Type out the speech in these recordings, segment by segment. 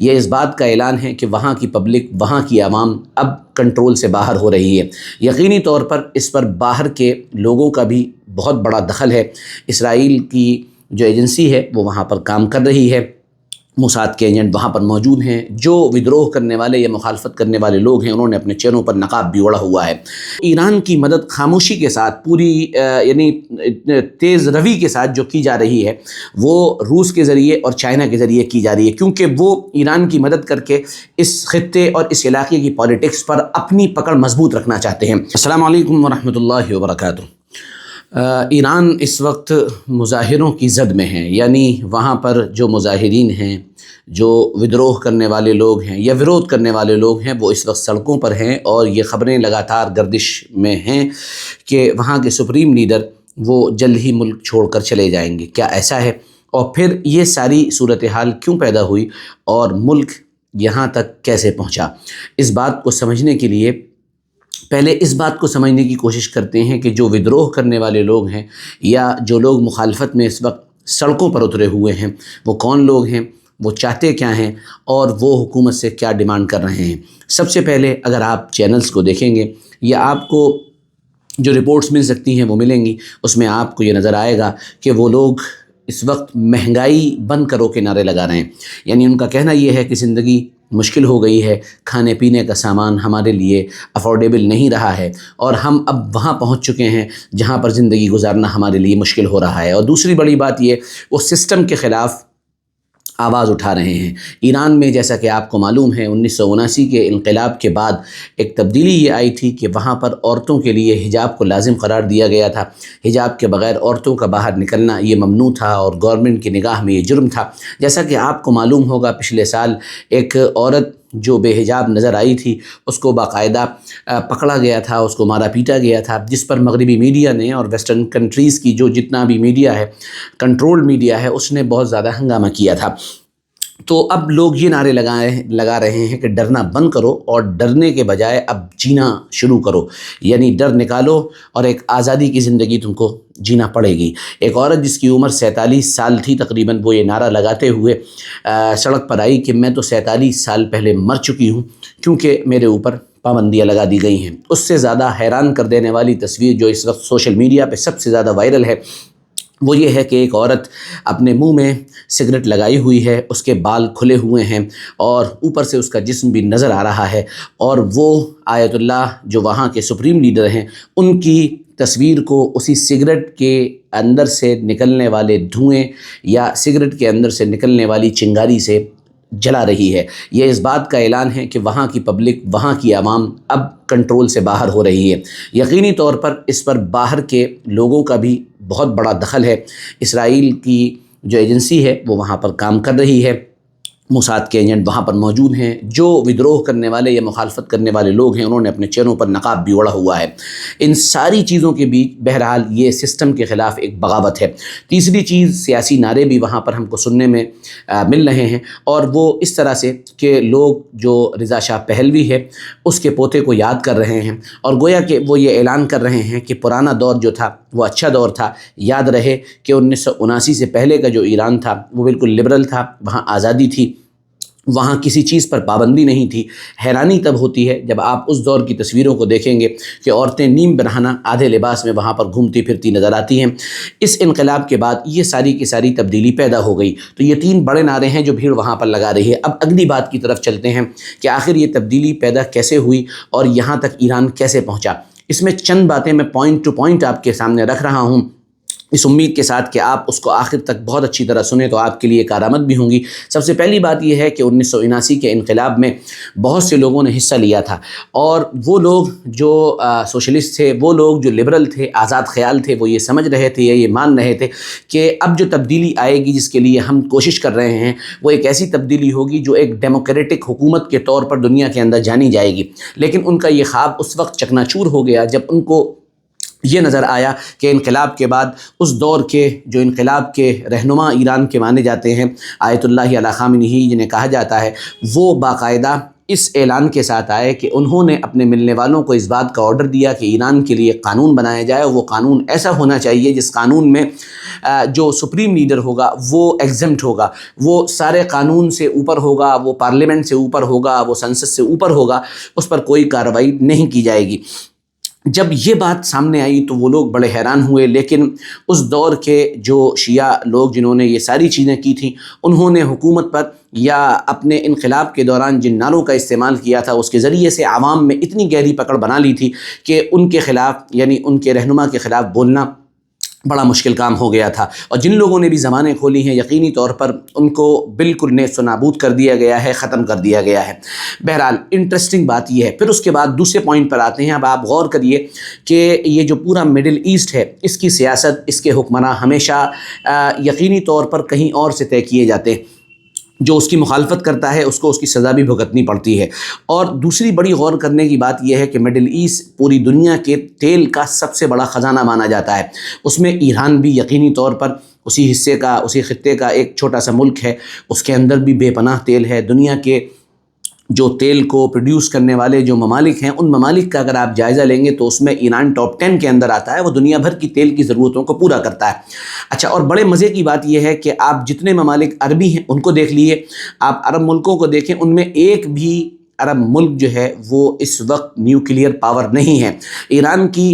یہ اس بات کا اعلان ہے کہ وہاں کی پبلک، وہاں کی عوام اب کنٹرول سے باہر ہو رہی ہے۔ یقینی طور پر اس پر باہر کے لوگوں کا بھی بہت بڑا دخل ہے۔ اسرائیل کی جو ایجنسی ہے وہ وہاں پر کام کر رہی ہے، موساد کے ایجنٹ وہاں پر موجود ہیں۔ جو ودروہ کرنے والے یا مخالفت کرنے والے لوگ ہیں انہوں نے اپنے چہروں پر نقاب بھی اوڑھا ہوا ہے۔ ایران کی مدد خاموشی کے ساتھ پوری یعنی تیز روی کے ساتھ جو کی جا رہی ہے وہ روس کے ذریعے اور چائنا کے ذریعے کی جا رہی ہے، کیونکہ وہ ایران کی مدد کر کے اس خطے اور اس علاقے کی پالیٹکس پر اپنی پکڑ مضبوط رکھنا چاہتے ہیں۔ السلام علیکم ورحمۃ اللہ وبرکاتہ۔ ایران اس وقت مظاہروں کی زد میں ہے، یعنی وہاں پر جو مظاہرین ہیں، جو ودروہ کرنے والے لوگ ہیں یا ورود کرنے والے لوگ ہیں، وہ اس وقت سڑکوں پر ہیں، اور یہ خبریں لگاتار گردش میں ہیں کہ وہاں کے سپریم لیڈر وہ جلد ہی ملک چھوڑ کر چلے جائیں گے۔ کیا ایسا ہے؟ اور پھر یہ ساری صورتحال کیوں پیدا ہوئی اور ملک یہاں تک کیسے پہنچا؟ اس بات کو سمجھنے کے لیے پہلے اس بات کو سمجھنے کی کوشش کرتے ہیں کہ جو ودروہ کرنے والے لوگ ہیں یا جو لوگ مخالفت میں اس وقت سڑکوں پر اترے ہوئے ہیں وہ کون لوگ ہیں، وہ چاہتے کیا ہیں، اور وہ حکومت سے کیا ڈیمانڈ کر رہے ہیں۔ سب سے پہلے اگر آپ چینلز کو دیکھیں گے یا آپ کو جو رپورٹس مل سکتی ہیں وہ ملیں گی، اس میں آپ کو یہ نظر آئے گا کہ وہ لوگ اس وقت مہنگائی بند کرو کے نعرے لگا رہے ہیں۔ یعنی ان کا کہنا یہ ہے کہ زندگی مشکل ہو گئی ہے، کھانے پینے کا سامان ہمارے لیے افورڈیبل نہیں رہا ہے، اور ہم اب وہاں پہنچ چکے ہیں جہاں پر زندگی گزارنا ہمارے لیے مشکل ہو رہا ہے۔ اور دوسری بڑی بات یہ، وہ سسٹم کے خلاف آواز اٹھا رہے ہیں۔ ایران میں جیسا کہ آپ کو معلوم ہے 1979 کے انقلاب کے بعد ایک تبدیلی یہ آئی تھی کہ وہاں پر عورتوں کے لیے حجاب کو لازم قرار دیا گیا تھا۔ حجاب کے بغیر عورتوں کا باہر نکلنا یہ ممنوع تھا اور گورنمنٹ کی نگاہ میں یہ جرم تھا۔ جیسا کہ آپ کو معلوم ہوگا پچھلے سال ایک عورت جو بے حجاب نظر آئی تھی اس کو باقاعدہ پکڑا گیا تھا، اس کو مارا پیٹا گیا تھا، جس پر مغربی میڈیا نے اور ویسٹرن کنٹریز کی جو جتنا بھی میڈیا ہے، کنٹرول میڈیا ہے، اس نے بہت زیادہ ہنگامہ کیا تھا۔ تو اب لوگ یہ نعرے لگا رہے ہیں کہ ڈرنا بند کرو اور ڈرنے کے بجائے اب جینا شروع کرو، یعنی ڈر نکالو اور ایک آزادی کی زندگی تم کو جینا پڑے گی۔ ایک عورت جس کی عمر 47 سال تھی تقریباً، وہ یہ نعرہ لگاتے ہوئے سڑک پر آئی کہ میں تو 47 سال پہلے مر چکی ہوں کیونکہ میرے اوپر پابندیاں لگا دی گئی ہیں۔ اس سے زیادہ حیران کر دینے والی تصویر جو اس وقت سوشل میڈیا پہ سب سے زیادہ وائرل ہے وہ یہ ہے کہ ایک عورت اپنے منہ میں سگریٹ لگائی ہوئی ہے، اس کے بال کھلے ہوئے ہیں اور اوپر سے اس کا جسم بھی نظر آ رہا ہے، اور وہ آیت اللہ جو وہاں کے سپریم لیڈر ہیں ان کی تصویر کو اسی سگریٹ کے اندر سے نکلنے والے دھوئیں یا سگریٹ کے اندر سے نکلنے والی چنگاری سے جلا رہی ہے۔ یہ اس بات کا اعلان ہے کہ وہاں کی پبلک، وہاں کی عوام اب کنٹرول سے باہر ہو رہی ہے۔ یقینی طور پر اس پر باہر کے لوگوں کا بھی بہت بڑا دخل ہے۔ اسرائیل کی جو ایجنسی ہے وہ وہاں پر کام کر رہی ہے، موساد کے ایجنٹ وہاں پر موجود ہیں۔ جو ودروہ کرنے والے یا مخالفت کرنے والے لوگ ہیں انہوں نے اپنے چہروں پر نقاب بھی اوڑھا ہوا ہے۔ ان ساری چیزوں کے بیچ بہرحال یہ سسٹم کے خلاف ایک بغاوت ہے۔ تیسری چیز، سیاسی نعرے بھی وہاں پر ہم کو سننے میں مل رہے ہیں، اور وہ اس طرح سے کہ لوگ جو رضا شاہ پہلوی ہے اس کے پوتے کو یاد کر رہے ہیں، اور گویا کہ وہ یہ اعلان کر رہے ہیں کہ پرانا دور جو تھا وہ اچھا دور تھا۔ یاد رہے کہ 1979 سے پہلے کا جو ایران تھا وہ بالکل لبرل تھا، وہاں آزادی تھی، وہاں کسی چیز پر پابندی نہیں تھی۔ حیرانی تب ہوتی ہے جب آپ اس دور کی تصویروں کو دیکھیں گے کہ عورتیں نیم برہنہ آدھے لباس میں وہاں پر گھومتی پھرتی نظر آتی ہیں۔ اس انقلاب کے بعد یہ ساری کی ساری تبدیلی پیدا ہو گئی۔ تو یہ 3 بڑے نعرے ہیں جو بھیڑ وہاں پر لگا رہی ہے۔ اب اگلی بات کی طرف چلتے ہیں کہ آخر یہ تبدیلی پیدا کیسے ہوئی اور یہاں تک ایران کیسے پہنچا۔ اس میں چند باتیں میں پوائنٹ ٹو پوائنٹ آپ کے سامنے رکھ رہا ہوں، اس امید کے ساتھ کہ آپ اس کو آخر تک بہت اچھی طرح سنیں تو آپ کے لیے کارآمد بھی ہوں گی۔ سب سے پہلی بات یہ ہے کہ 1979 کے انقلاب میں بہت سے لوگوں نے حصہ لیا تھا، اور وہ لوگ جو سوشلسٹ تھے، وہ لوگ جو لبرل تھے، آزاد خیال تھے، وہ یہ سمجھ رہے تھے یا یہ مان رہے تھے کہ اب جو تبدیلی آئے گی جس کے لیے ہم کوشش کر رہے ہیں وہ ایک ایسی تبدیلی ہوگی جو ایک ڈیموکریٹک حکومت کے طور پر دنیا کے اندر جانی جائے گی۔ لیکن ان کا یہ خواب اس وقت چکناچور ہو گیا جب ان کو یہ نظر آیا کہ انقلاب کے بعد اس دور کے جو انقلاب کے رہنما ایران کے مانے جاتے ہیں، آیت اللہ علی خامنئی جنہیں کہا جاتا ہے، وہ باقاعدہ اس اعلان کے ساتھ آئے کہ انہوں نے اپنے ملنے والوں کو اس بات کا آرڈر دیا کہ ایران کے لیے قانون بنایا جائے، وہ قانون ایسا ہونا چاہیے جس قانون میں جو سپریم لیڈر ہوگا وہ ایگزمپٹ ہوگا، وہ سارے قانون سے اوپر ہوگا، وہ پارلیمنٹ سے اوپر ہوگا، وہ سنسد سے اوپر ہوگا، اس پر کوئی کارروائی نہیں کی جائے گی۔ جب یہ بات سامنے آئی تو وہ لوگ بڑے حیران ہوئے، لیکن اس دور کے جو شیعہ لوگ جنہوں نے یہ ساری چیزیں کی تھیں، انہوں نے حکومت پر یا اپنے انقلاب کے دوران جن نعروں کا استعمال کیا تھا اس کے ذریعے سے عوام میں اتنی گہری پکڑ بنا لی تھی کہ ان کے خلاف، یعنی ان کے رہنما کے خلاف بولنا بڑا مشکل کام ہو گیا تھا، اور جن لوگوں نے بھی زبانیں کھولی ہیں یقینی طور پر ان کو بالکل نیست و نابود کر دیا گیا ہے، ختم کر دیا گیا ہے۔ بہرحال انٹرسٹنگ بات یہ ہے۔ پھر اس کے بعد دوسرے پوائنٹ پر آتے ہیں۔ اب آپ غور کریے کہ یہ جو پورا مڈل ایسٹ ہے، اس کی سیاست، اس کے حکمراں ہمیشہ یقینی طور پر کہیں اور سے طے کیے جاتے ہیں۔ جو اس کی مخالفت کرتا ہے اس کو اس کی سزا بھی بھگتنی پڑتی ہے۔ اور دوسری بڑی غور کرنے کی بات یہ ہے کہ مڈل ایسٹ پوری دنیا کے تیل کا سب سے بڑا خزانہ مانا جاتا ہے، اس میں ایران بھی یقینی طور پر اسی حصے کا، اسی خطے کا ایک چھوٹا سا ملک ہے، اس کے اندر بھی بے پناہ تیل ہے۔ دنیا کے جو تیل کو پروڈیوس کرنے والے جو ممالک ہیں، ان ممالک کا اگر آپ جائزہ لیں گے تو اس میں ایران ٹاپ 10 کے اندر آتا ہے، وہ دنیا بھر کی تیل کی ضرورتوں کو پورا کرتا ہے۔ اچھا، اور بڑے مزے کی بات یہ ہے کہ آپ جتنے ممالک عربی ہیں ان کو دیکھ لیے، آپ عرب ملکوں کو دیکھیں، ان میں ایک بھی عرب ملک جو ہے وہ اس وقت نیوکلیئر پاور نہیں ہے۔ ایران کی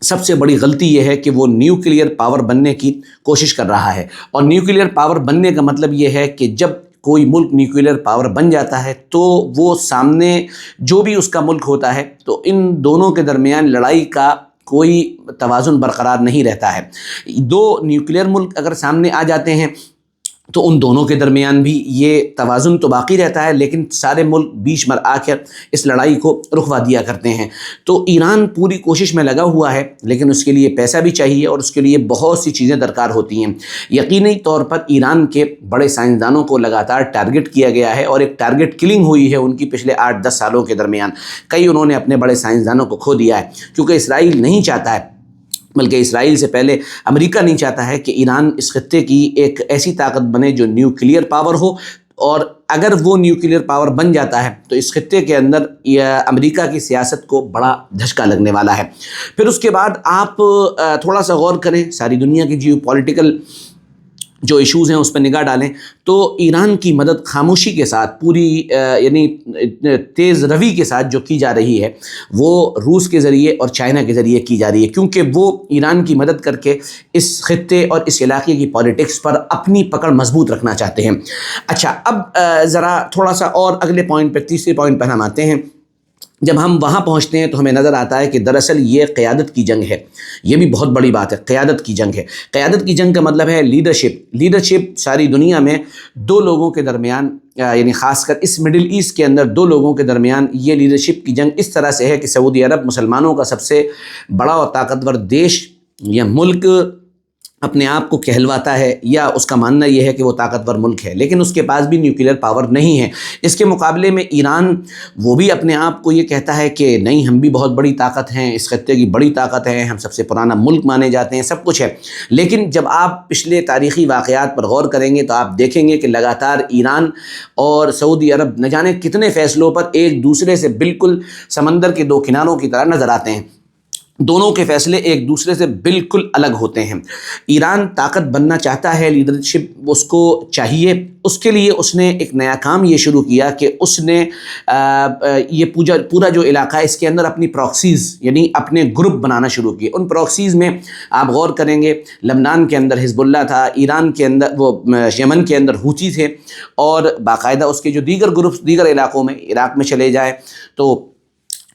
سب سے بڑی غلطی یہ ہے کہ وہ نیوکلیئر پاور بننے کی کوشش کر رہا ہے، اور نیوکلیئر پاور بننے کا مطلب یہ ہے کہ جب کوئی ملک نیوکلیئر پاور بن جاتا ہے تو وہ سامنے جو بھی اس کا ملک ہوتا ہے تو ان دونوں کے درمیان لڑائی کا کوئی توازن برقرار نہیں رہتا ہے۔ دو نیوکلیئر ملک اگر سامنے آ جاتے ہیں تو ان دونوں کے درمیان بھی یہ توازن تو باقی رہتا ہے، لیکن سارے ملک بیچ میں آ کر اس لڑائی کو رکوا دیا کرتے ہیں۔ تو ایران پوری کوشش میں لگا ہوا ہے، لیکن اس کے لیے پیسہ بھی چاہیے اور اس کے لیے بہت سی چیزیں درکار ہوتی ہیں۔ یقینی طور پر ایران کے بڑے سائنسدانوں کو لگاتار ٹارگٹ کیا گیا ہے، اور ایک ٹارگٹ کلنگ ہوئی ہے ان کی پچھلے 8-10 سالوں کے درمیان۔ کئی انہوں نے اپنے بڑے سائنسدانوں کو کھو دیا ہے، کیونکہ اسرائیل نہیں چاہتا ہے، بلکہ اسرائیل سے پہلے امریکہ نہیں چاہتا ہے کہ ایران اس خطے کی ایک ایسی طاقت بنے جو نیوکلیئر پاور ہو، اور اگر وہ نیوکلیئر پاور بن جاتا ہے تو اس خطے کے اندر امریکہ کی سیاست کو بڑا دھچکا لگنے والا ہے۔ پھر اس کے بعد آپ تھوڑا سا غور کریں، ساری دنیا کی جیو پولیٹیکل جو ایشوز ہیں اس پہ نگاہ ڈالیں تو ایران کی مدد خاموشی کے ساتھ پوری یعنی تیز روی کے ساتھ جو کی جا رہی ہے وہ روس کے ذریعے اور چائنا کے ذریعے کی جا رہی ہے، کیونکہ وہ ایران کی مدد کر کے اس خطے اور اس علاقے کی پالیٹکس پر اپنی پکڑ مضبوط رکھنا چاہتے ہیں۔ اچھا، اب ذرا تھوڑا سا اور اگلے پوائنٹ پہ، تیسرے پوائنٹ پہ ہم آتے ہیں۔ جب ہم وہاں پہنچتے ہیں تو ہمیں نظر آتا ہے کہ دراصل یہ قیادت کی جنگ ہے۔ یہ بھی بہت بڑی بات ہے، قیادت کی جنگ ہے۔ قیادت کی جنگ کا مطلب ہے لیڈرشپ۔ لیڈرشپ ساری دنیا میں دو لوگوں کے درمیان، یعنی خاص کر اس مڈل ایسٹ کے اندر دو لوگوں کے درمیان یہ لیڈرشپ کی جنگ اس طرح سے ہے کہ سعودی عرب مسلمانوں کا سب سے بڑا اور طاقتور دیش یا ملک اپنے آپ کو کہلواتا ہے، یا اس کا ماننا یہ ہے کہ وہ طاقتور ملک ہے، لیکن اس کے پاس بھی نیوکلیئر پاور نہیں ہے۔ اس کے مقابلے میں ایران، وہ بھی اپنے آپ کو یہ کہتا ہے کہ نہیں، ہم بھی بہت بڑی طاقت ہیں، اس خطے کی بڑی طاقت ہے، ہم سب سے پرانا ملک مانے جاتے ہیں، سب کچھ ہے۔ لیکن جب آپ پچھلے تاریخی واقعات پر غور کریں گے تو آپ دیکھیں گے کہ لگاتار ایران اور سعودی عرب نہ جانے کتنے فیصلوں پر ایک دوسرے سے بالکل سمندر کے دو کناروں کی طرح نظر آتے ہیں۔ دونوں کے فیصلے ایک دوسرے سے بالکل الگ ہوتے ہیں۔ ایران طاقت بننا چاہتا ہے، لیڈرشپ اس کو چاہیے، اس کے لیے اس نے ایک نیا کام یہ شروع کیا کہ اس نے یہ پورا جو علاقہ ہے اس کے اندر اپنی پراکسیز، یعنی اپنے گروپ بنانا شروع کیے۔ ان پراکسیز میں آپ غور کریں گے، لبنان کے اندر حزب اللہ تھا، ایران کے اندر وہ یمن کے اندر ہوتی تھے، اور باقاعدہ اس کے جو دیگر گروپس دیگر علاقوں میں، عراق میں چلے جائیں تو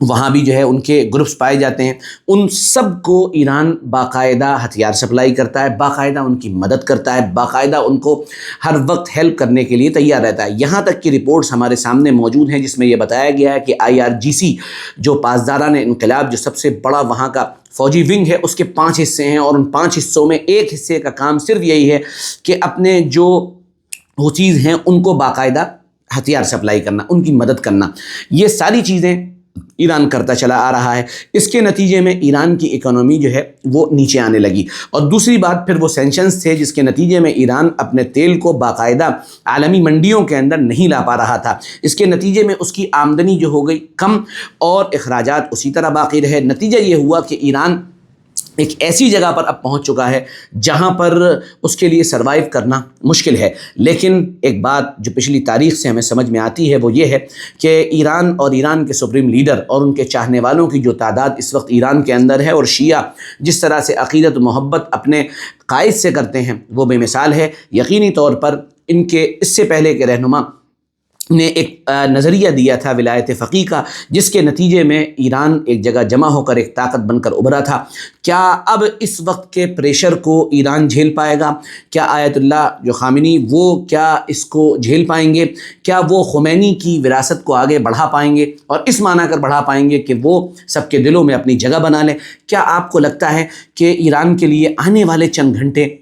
وہاں بھی جو ہے ان کے گروپس پائے جاتے ہیں۔ ان سب کو ایران باقاعدہ ہتھیار سپلائی کرتا ہے، باقاعدہ ان کی مدد کرتا ہے، باقاعدہ ان کو ہر وقت ہیلپ کرنے کے لیے تیار رہتا ہے۔ یہاں تک کہ رپورٹس ہمارے سامنے موجود ہیں جس میں یہ بتایا گیا ہے کہ IRGC جو پاسداران انقلاب، جو سب سے بڑا وہاں کا فوجی ونگ ہے، اس کے 5 حصے ہیں، اور ان 5 حصوں میں ایک حصے کا کام صرف یہی ہے کہ اپنے جو وہ چیز ہیں ان کو باقاعدہ ہتھیار سپلائی کرنا، ان کی مدد کرنا۔ یہ ساری چیزیں ایران کرتا چلا آ رہا ہے۔ اس کے نتیجے میں ایران کی اکانومی جو ہے وہ نیچے آنے لگی، اور دوسری بات پھر وہ سینکشنز تھے جس کے نتیجے میں ایران اپنے تیل کو باقاعدہ عالمی منڈیوں کے اندر نہیں لا پا رہا تھا۔ اس کے نتیجے میں اس کی آمدنی جو ہو گئی کم اور اخراجات اسی طرح باقی رہے۔ نتیجہ یہ ہوا کہ ایران ایک ایسی جگہ پر اب پہنچ چکا ہے جہاں پر اس کے لیے سروائیو کرنا مشکل ہے۔ لیکن ایک بات جو پچھلی تاریخ سے ہمیں سمجھ میں آتی ہے وہ یہ ہے کہ ایران اور ایران کے سپریم لیڈر اور ان کے چاہنے والوں کی جو تعداد اس وقت ایران کے اندر ہے، اور شیعہ جس طرح سے عقیدت و محبت اپنے قائد سے کرتے ہیں وہ بے مثال ہے۔ یقینی طور پر ان کے اس سے پہلے کے رہنما نے ایک نظریہ دیا تھا ولایت فقیہ کا، جس کے نتیجے میں ایران ایک جگہ جمع ہو کر ایک طاقت بن کر ابھرا تھا۔ کیا اب اس وقت کے پریشر کو ایران جھیل پائے گا؟ کیا آیت اللہ جو خامنی وہ کیا اس کو جھیل پائیں گے؟ کیا وہ خمینی کی وراثت کو آگے بڑھا پائیں گے، اور اس معنی کر بڑھا پائیں گے کہ وہ سب کے دلوں میں اپنی جگہ بنا لیں؟ کیا آپ کو لگتا ہے کہ ایران کے لیے آنے والے چند گھنٹے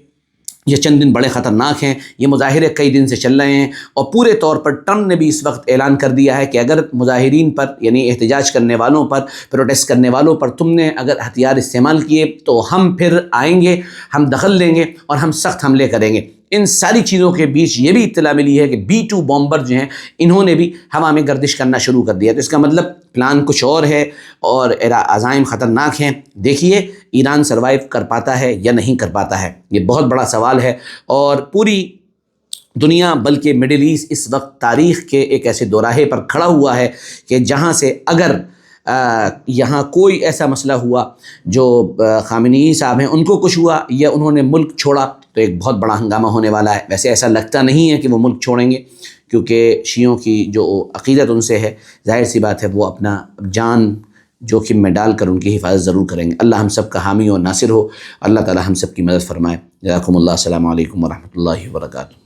یہ چند دن بڑے خطرناک ہیں؟ یہ مظاہرے کئی دن سے چل رہے ہیں، اور پورے طور پر ٹرمپ نے بھی اس وقت اعلان کر دیا ہے کہ اگر مظاہرین پر یعنی احتجاج کرنے والوں پر، پروٹیسٹ کرنے والوں پر تم نے اگر ہتھیار استعمال کیے تو ہم پھر آئیں گے، ہم دخل لیں گے اور ہم سخت حملے کریں گے۔ ان ساری چیزوں کے بیچ یہ بھی اطلاع ملی ہے کہ B-2 بامبر جو ہیں انہوں نے بھی ہوا میں گردش کرنا شروع کر دیا۔ تو اس کا مطلب پلان کچھ اور ہے اور عزائم خطرناک ہیں۔ دیکھیے ایران سروائیو کر پاتا ہے یا نہیں کر پاتا ہے، یہ بہت بڑا سوال ہے، اور پوری دنیا بلکہ مڈل ایسٹ اس وقت تاریخ کے ایک ایسے دوراہے پر کھڑا ہوا ہے کہ جہاں سے اگر یہاں کوئی ایسا مسئلہ ہوا جو خامنئی صاحب ہیں ان کو کچھ ہوا یا انہوں نے ملک چھوڑا تو ایک بہت بڑا ہنگامہ ہونے والا ہے۔ ویسے ایسا لگتا نہیں ہے کہ وہ ملک چھوڑیں گے، کیونکہ شیعوں کی جو عقیدت ان سے ہے، ظاہر سی بات ہے وہ اپنا جان جوخم میں ڈال کر ان کی حفاظت ضرور کریں گے۔ اللہ ہم سب کا حامی و ناصر ہو، اللہ تعالی ہم سب کی مدد فرمائے۔ جزاکم اللہ، السلام علیکم ورحمۃ اللہ وبرکاتہ۔